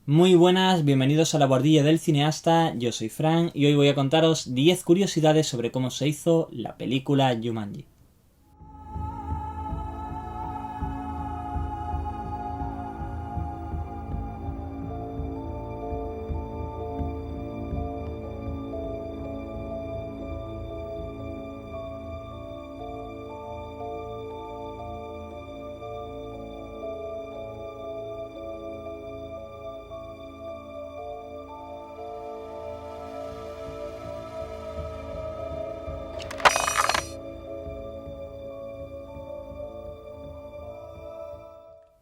Muy buenas, bienvenidos a la Bordilla del Cineasta, yo soy Fran y hoy voy a contaros 10 curiosidades sobre cómo se hizo la película Jumanji.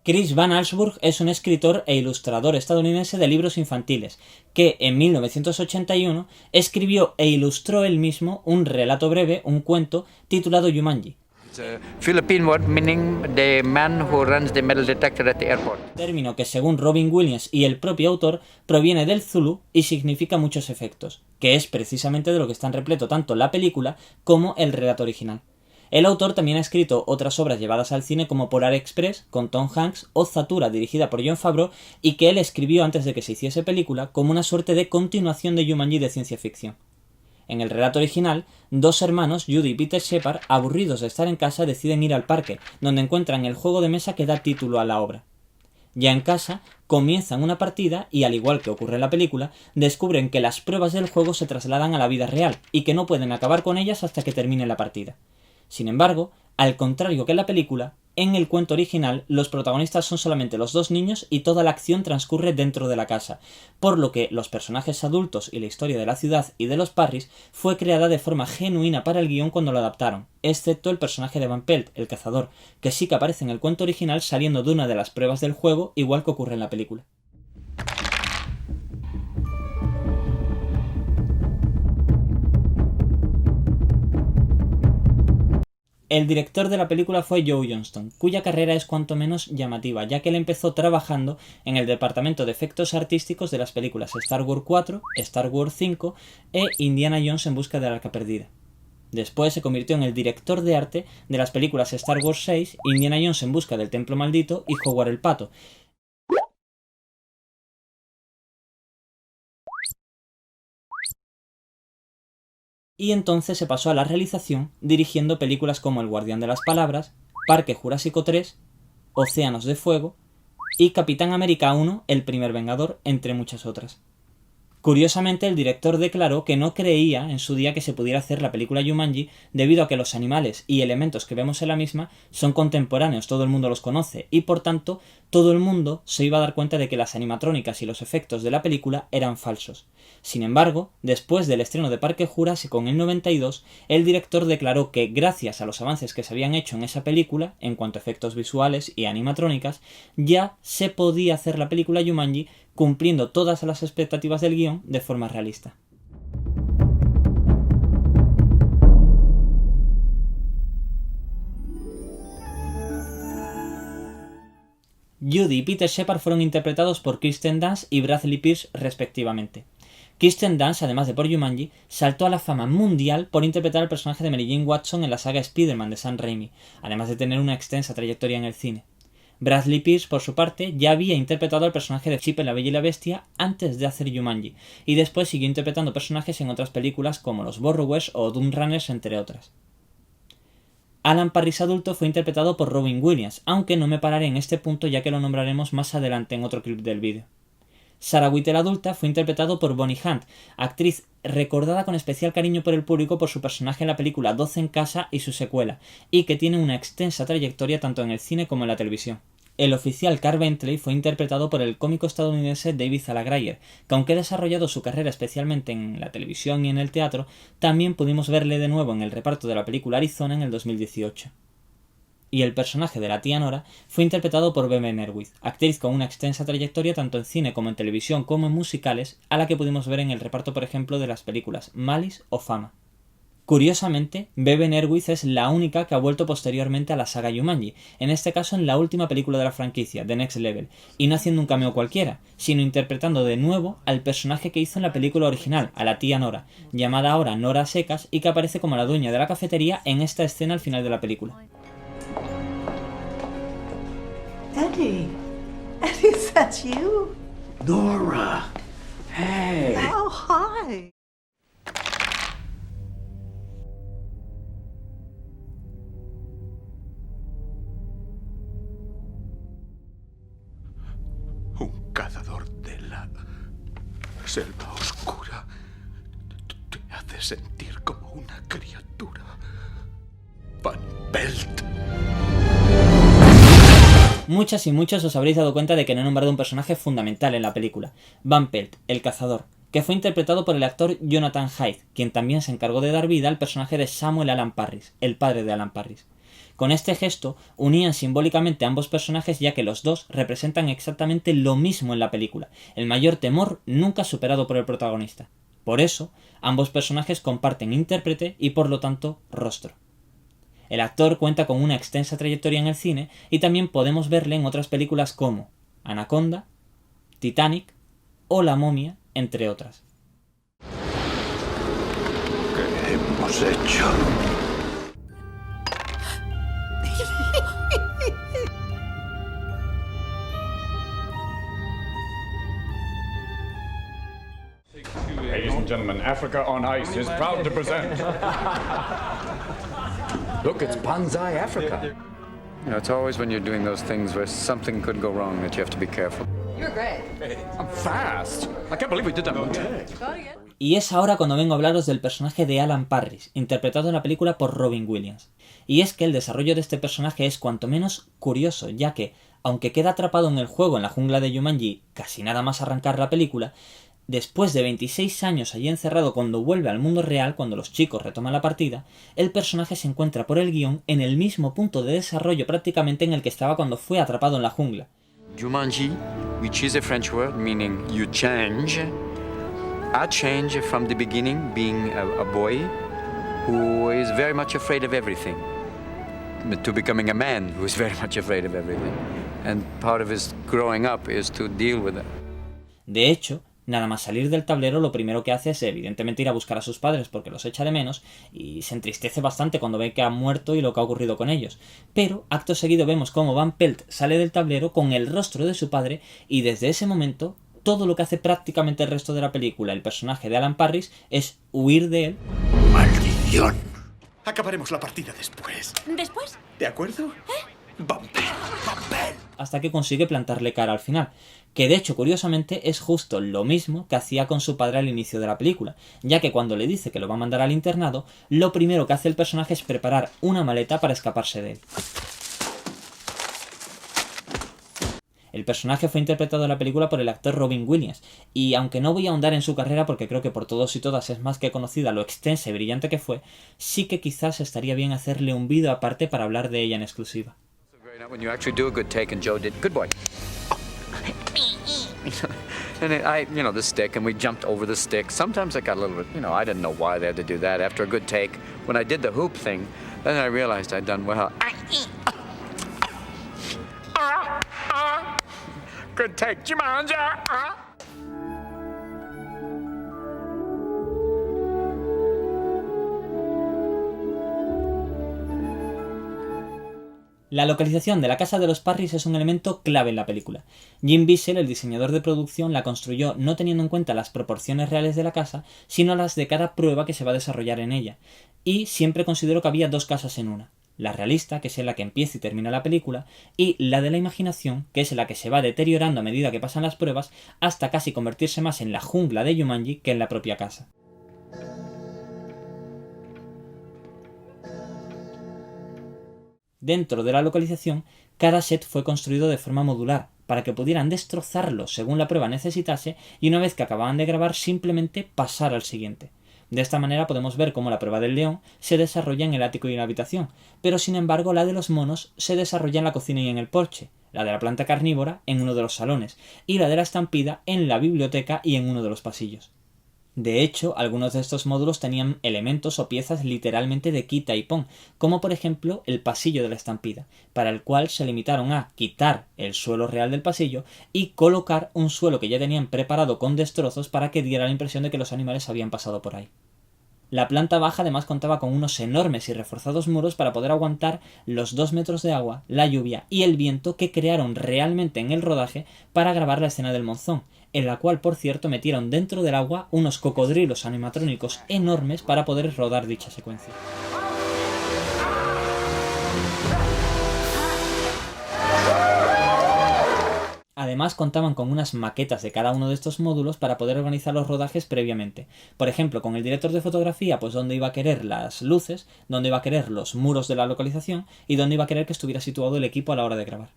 Chris Van Allsburg es un escritor e ilustrador estadounidense de libros infantiles, que en 1981 escribió e ilustró él mismo un relato breve, un cuento, titulado Jumanji. It's a Philippine word meaning the man who runs the metal detector at the airport. Término que según Robin Williams y el propio autor proviene del Zulu y significa muchos efectos, que es precisamente de lo que están repleto tanto la película como el relato original. El autor también ha escrito otras obras llevadas al cine como Polar Express, con Tom Hanks, o Zathura, dirigida por Jon Favreau, y que él escribió antes de que se hiciese película como una suerte de continuación de Jumanji de ciencia ficción. En el relato original, dos hermanos, Judy y Peter Shepard, aburridos de estar en casa, deciden ir al parque, donde encuentran el juego de mesa que da título a la obra. Ya en casa, comienzan una partida y, al igual que ocurre en la película, descubren que las pruebas del juego se trasladan a la vida real y que no pueden acabar con ellas hasta que termine la partida. Sin embargo, al contrario que en la película, en el cuento original los protagonistas son solamente los dos niños y toda la acción transcurre dentro de la casa, por lo que los personajes adultos y la historia de la ciudad y de los Parrys fue creada de forma genuina para el guión cuando lo adaptaron, excepto el personaje de Van Pelt, el cazador, que sí que aparece en el cuento original saliendo de una de las pruebas del juego, igual que ocurre en la película. El director de la película fue Joe Johnston, cuya carrera es cuanto menos llamativa, ya que él empezó trabajando en el departamento de efectos artísticos de las películas Star Wars 4, Star Wars 5 e Indiana Jones en busca del Arca Perdida. Después se convirtió en el director de arte de las películas Star Wars 6, Indiana Jones en busca del Templo Maldito y Howard el Pato. Y entonces se pasó a la realización, dirigiendo películas como El Guardián de las Palabras, Parque Jurásico 3, Océanos de Fuego y Capitán América 1, El Primer Vengador, entre muchas otras. Curiosamente, el director declaró que no creía en su día que se pudiera hacer la película Jumanji debido a que los animales y elementos que vemos en la misma son contemporáneos, todo el mundo los conoce, y por tanto todo el mundo se iba a dar cuenta de que las animatrónicas y los efectos de la película eran falsos. Sin embargo, después del estreno de Parque Jurásico en el 92, el director declaró que gracias a los avances que se habían hecho en esa película, en cuanto a efectos visuales y animatrónicas, ya se podía hacer la película Jumanji cumpliendo todas las expectativas del guión de forma realista. Judy y Peter Shepard fueron interpretados por Kirsten Dunst y Bradley Pierce respectivamente. Kirsten Dunst, además de por Jumanji, saltó a la fama mundial por interpretar al personaje de Mary Jane Watson en la saga Spider-Man de Sam Raimi, además de tener una extensa trayectoria en el cine. Bradley Pierce, por su parte, ya había interpretado al personaje de Chip en La Bella y la Bestia antes de hacer Jumanji, y después siguió interpretando personajes en otras películas como Los Borrowers o Doom Runners, entre otras. Alan Parris adulto fue interpretado por Robin Williams, aunque no me pararé en este punto ya que lo nombraremos más adelante en otro clip del vídeo. Sarah Whittle adulta fue interpretado por Bonnie Hunt, actriz recordada con especial cariño por el público por su personaje en la película 12 en casa y su secuela, y que tiene una extensa trayectoria tanto en el cine como en la televisión. El oficial Carl Bentley fue interpretado por el cómico estadounidense David Zalagrayer, que aunque ha desarrollado su carrera especialmente en la televisión y en el teatro, también pudimos verle de nuevo en el reparto de la película Arizona en el 2018. Y el personaje de la tía Nora fue interpretado por Bebe Neuwirth, actriz con una extensa trayectoria tanto en cine como en televisión como en musicales, a la que pudimos ver en el reparto por ejemplo de las películas Malice o Fama. Curiosamente, Bebe Neuwirth es la única que ha vuelto posteriormente a la saga Jumanji, en este caso en la última película de la franquicia, The Next Level, y no haciendo un cameo cualquiera, sino interpretando de nuevo al personaje que hizo en la película original, a la tía Nora, llamada ahora Nora Secas y que aparece como la dueña de la cafetería en esta escena al final de la película. Eddie, is that you? Nora! Hey! Oh, hi. Un cazador de la selva oscura te hace sentir como una criatura. Van Pelt. Muchas y muchos os habréis dado cuenta de que no he nombrado un personaje fundamental en la película, Van Pelt, el cazador, que fue interpretado por el actor Jonathan Hyde, quien también se encargó de dar vida al personaje de Samuel Alan Parris, el padre de Alan Parris. Con este gesto unían simbólicamente a ambos personajes, ya que los dos representan exactamente lo mismo en la película, el mayor temor nunca superado por el protagonista. Por eso, ambos personajes comparten intérprete y por lo tanto rostro. El actor cuenta con una extensa trayectoria en el cine y también podemos verle en otras películas como Anaconda, Titanic o La momia, entre otras. ¿Qué hemos hecho? Ladies and gentlemen, Africa on Ice is proud to present. Look, it's Banzai Africa. You know, it's always when you're doing those things where something could go wrong that you have to be careful. You're great. I'm fast. I can't believe we did that one take. Go again. Y es ahora cuando vengo a hablaros del personaje de Alan Parris, interpretado en la película por Robin Williams. Y es que el desarrollo de este personaje es cuanto menos curioso, ya que, aunque queda atrapado en el juego en la jungla de Jumanji casi nada más arrancar la película, después de 26 años allí encerrado, cuando vuelve al mundo real, cuando los chicos retoman la partida, el personaje se encuentra por el guión en el mismo punto de desarrollo prácticamente en el que estaba cuando fue atrapado en la jungla. Jumanji, which is a French word meaning you change. I change from the beginning being a boy who is very much afraid of everything to becoming a man who is very much afraid of everything. And part of his growing up is to deal with it. De hecho, nada más salir del tablero, lo primero que hace es evidentemente ir a buscar a sus padres porque los echa de menos y se entristece bastante cuando ve que han muerto y lo que ha ocurrido con ellos. Pero acto seguido vemos cómo Van Pelt sale del tablero con el rostro de su padre y desde ese momento todo lo que hace prácticamente el resto de la película, el personaje de Alan Parris, es huir de él. ¡Maldición! Acabaremos la partida después. ¿Después? ¿De acuerdo? Van Pelt. Hasta que consigue plantarle cara al final, que de hecho curiosamente es justo lo mismo que hacía con su padre al inicio de la película, ya que cuando le dice que lo va a mandar al internado, lo primero que hace el personaje es preparar una maleta para escaparse de él. El personaje fue interpretado en la película por el actor Robin Williams, y aunque no voy a ahondar en su carrera porque creo que por todos y todas es más que conocida lo extensa y brillante que fue, sí que quizás estaría bien hacerle un vídeo aparte para hablar de ella en exclusiva. When you actually do a good take, and Joe did, good boy. And the stick, and we jumped over the stick. Sometimes I got a little bit, I didn't know why they had to do that. After a good take, when I did the hoop thing, then I realized I'd done well. Good take, Jumanji. La localización de la casa de los Parris es un elemento clave en la película. Jim Bissell, el diseñador de producción, la construyó no teniendo en cuenta las proporciones reales de la casa, sino las de cada prueba que se va a desarrollar en ella. Y siempre consideró que había dos casas en una. La realista, que es en la que empieza y termina la película, y la de la imaginación, que es en la que se va deteriorando a medida que pasan las pruebas, hasta casi convertirse más en la jungla de Jumanji que en la propia casa. Dentro de la localización, cada set fue construido de forma modular, para que pudieran destrozarlo según la prueba necesitase y una vez que acababan de grabar simplemente pasar al siguiente. De esta manera podemos ver cómo la prueba del león se desarrolla en el ático y en la habitación, pero sin embargo la de los monos se desarrolla en la cocina y en el porche, la de la planta carnívora en uno de los salones y la de la estampida en la biblioteca y en uno de los pasillos. De hecho, algunos de estos módulos tenían elementos o piezas literalmente de quita y pon, como por ejemplo el pasillo de la estampida, para el cual se limitaron a quitar el suelo real del pasillo y colocar un suelo que ya tenían preparado con destrozos para que diera la impresión de que los animales habían pasado por ahí. La planta baja además contaba con unos enormes y reforzados muros para poder aguantar los 2 metros de agua, la lluvia y el viento que crearon realmente en el rodaje para grabar la escena del monzón, en la cual, por cierto, metieron dentro del agua unos cocodrilos animatrónicos enormes para poder rodar dicha secuencia. Además contaban con unas maquetas de cada uno de estos módulos para poder organizar los rodajes previamente. Por ejemplo, con el director de fotografía, pues dónde iba a querer las luces, dónde iba a querer los muros de la localización y dónde iba a querer que estuviera situado el equipo a la hora de grabar.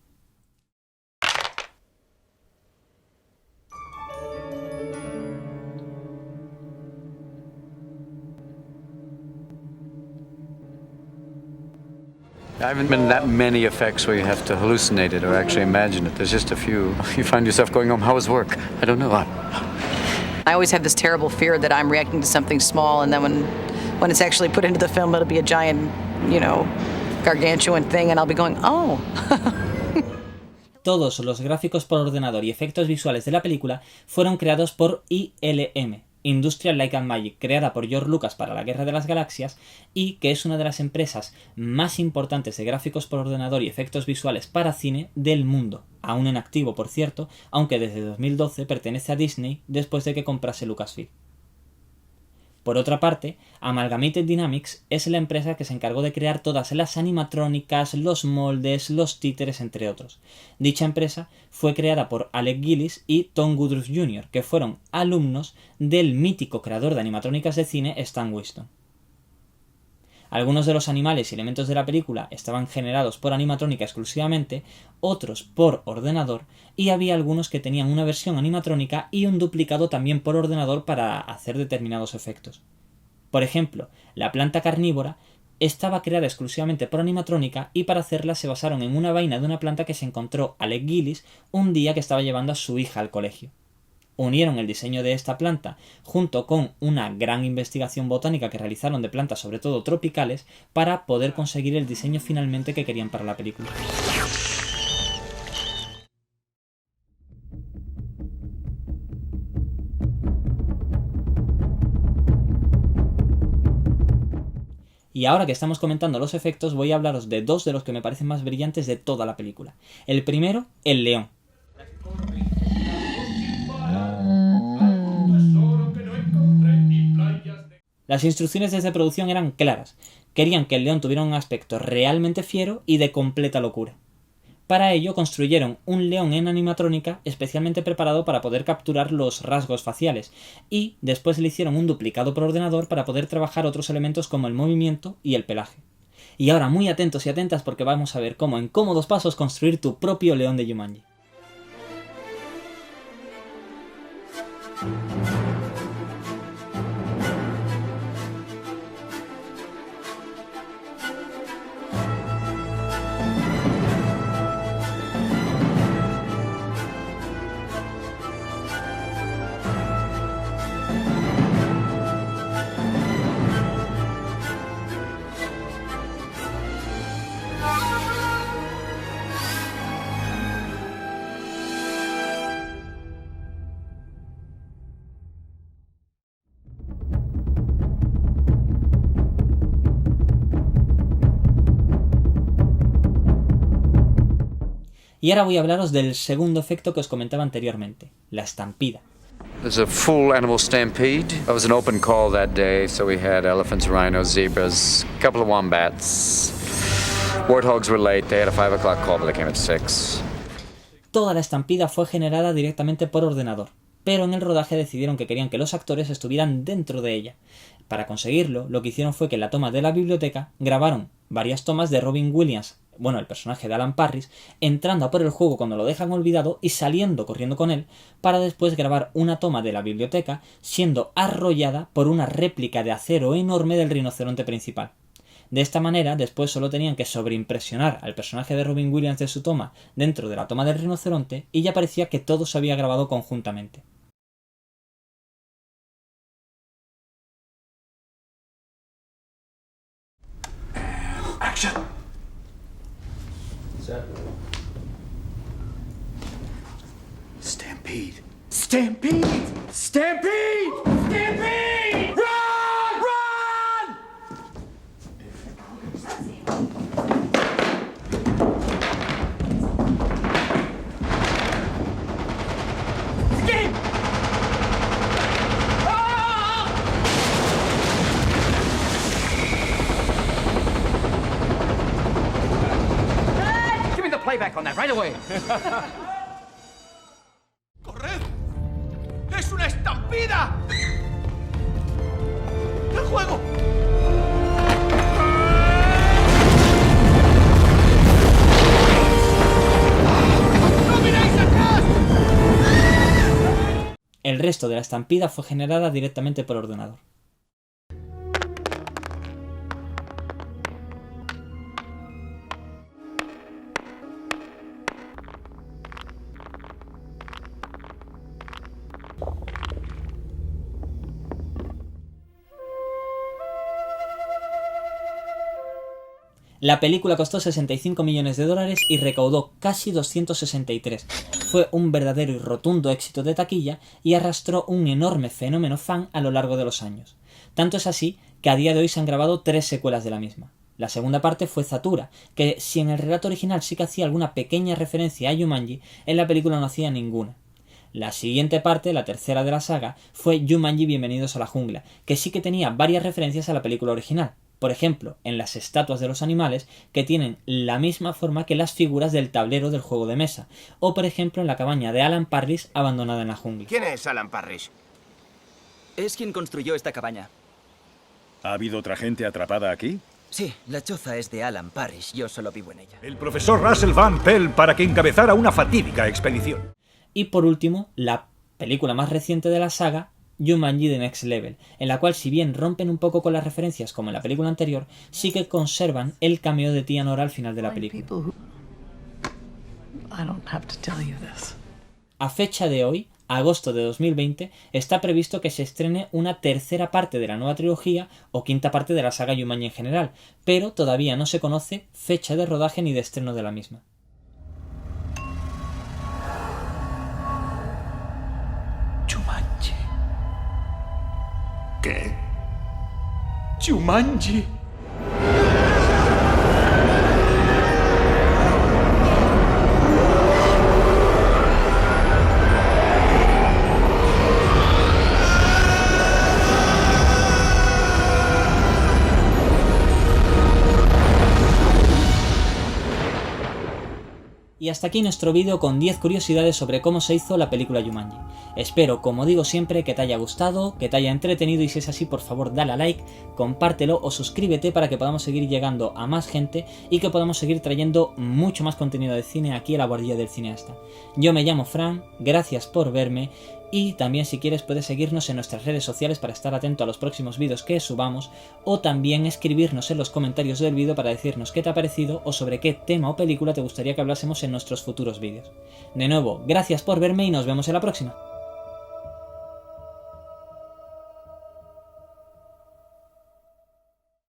There haven't been that many effects where you have to hallucinate it or actually imagine it. There's just a few. You find yourself going home, how was work? I don't know. I always have this terrible fear that I'm reacting to something small, and then when it's actually put into the film, it'll be a giant, gargantuan thing, and I'll be going, oh. Todos los gráficos por ordenador y efectos visuales de la película fueron creados por ILM, Industrial Light and Magic, creada por George Lucas para la Guerra de las Galaxias y que es una de las empresas más importantes de gráficos por ordenador y efectos visuales para cine del mundo, aún en activo por cierto, aunque desde 2012 pertenece a Disney después de que comprase Lucasfilm. Por otra parte, Amalgamated Dynamics es la empresa que se encargó de crear todas las animatrónicas, los moldes, los títeres, entre otros. Dicha empresa fue creada por Alec Gillis y Tom Woodruff Jr., que fueron alumnos del mítico creador de animatrónicas de cine Stan Winston. Algunos de los animales y elementos de la película estaban generados por animatrónica exclusivamente, otros por ordenador, y había algunos que tenían una versión animatrónica y un duplicado también por ordenador para hacer determinados efectos. Por ejemplo, la planta carnívora estaba creada exclusivamente por animatrónica y para hacerla se basaron en una vaina de una planta que se encontró Alec Gillis un día que estaba llevando a su hija al colegio. Unieron el diseño de esta planta junto con una gran investigación botánica que realizaron de plantas sobre todo tropicales para poder conseguir el diseño finalmente que querían para la película. Y ahora que estamos comentando los efectos, voy a hablaros de dos de los que me parecen más brillantes de toda la película. El primero, el león. Las instrucciones desde producción eran claras. Querían que el león tuviera un aspecto realmente fiero y de completa locura. Para ello construyeron un león en animatrónica especialmente preparado para poder capturar los rasgos faciales y después le hicieron un duplicado por ordenador para poder trabajar otros elementos como el movimiento y el pelaje. Y ahora muy atentos y atentas porque vamos a ver cómo en cómodos pasos construir tu propio león de Jumanji. Y ahora voy a hablaros del segundo efecto que os comentaba anteriormente, la estampida. There's a full animal stampede. It was an open call that day, so we had elephants, rhinos, zebras, a couple of wombats. Warthogs were late. They had a 5 o'clock call, but they came at 6. Toda la estampida fue generada directamente por ordenador, pero en el rodaje decidieron que querían que los actores estuvieran dentro de ella. Para conseguirlo, lo que hicieron fue que en la toma de la biblioteca grabaron varias tomas de Robin Williams, el personaje de Alan Parris, entrando a por el juego cuando lo dejan olvidado y saliendo corriendo con él, para después grabar una toma de la biblioteca siendo arrollada por una réplica de acero enorme del rinoceronte principal. De esta manera, después solo tenían que sobreimpresionar al personaje de Robin Williams de su toma dentro de la toma del rinoceronte y ya parecía que todo se había grabado conjuntamente. Action. Stampede. Stampede! Stampede! Stampede! Run! Run! right away. ¡Corred! ¡Es una estampida! ¡El juego! ¡No miráis atrás! El resto de la estampida fue generada directamente por ordenador. La película costó 65 millones de dólares y recaudó casi 263. Fue un verdadero y rotundo éxito de taquilla y arrastró un enorme fenómeno fan a lo largo de los años. Tanto es así que a día de hoy se han grabado 3 secuelas de la misma. La segunda parte fue Zathura, que si en el relato original sí que hacía alguna pequeña referencia a Jumanji, en la película no hacía ninguna. La siguiente parte, la tercera de la saga, fue Jumanji Bienvenidos a la Jungla, que sí que tenía varias referencias a la película original. Por ejemplo, en las estatuas de los animales, que tienen la misma forma que las figuras del tablero del juego de mesa, o por ejemplo en la cabaña de Alan Parrish abandonada en la jungla. ¿Quién es Alan Parrish? Es quien construyó esta cabaña. ¿Ha habido otra gente atrapada aquí? Sí, la choza es de Alan Parrish, yo solo vivo en ella. El profesor Russell Van Pelt para que encabezara una fatídica expedición. Y por último, la película más reciente de la saga, Jumanji The Next Level, en la cual si bien rompen un poco con las referencias como en la película anterior, sí que conservan el cameo de Tia Nora al final de la película. A fecha de hoy, agosto de 2020, está previsto que se estrene una tercera parte de la nueva trilogía o quinta parte de la saga Jumanji en general, pero todavía no se conoce fecha de rodaje ni de estreno de la misma. Jumanji. ¿Qué? Jumanji. Y hasta aquí nuestro vídeo con 10 curiosidades sobre cómo se hizo la película Jumanji. Espero, como digo siempre, que te haya gustado, que te haya entretenido y si es así, por favor dale a like, compártelo o suscríbete para que podamos seguir llegando a más gente y que podamos seguir trayendo mucho más contenido de cine aquí a la Guardilla del Cineasta. Yo me llamo Fran, gracias por verme y también si quieres puedes seguirnos en nuestras redes sociales para estar atento a los próximos vídeos que subamos o también escribirnos en los comentarios del vídeo para decirnos qué te ha parecido o sobre qué tema o película te gustaría que hablásemos en nuestros futuros vídeos. De nuevo, gracias por verme y nos vemos en la próxima.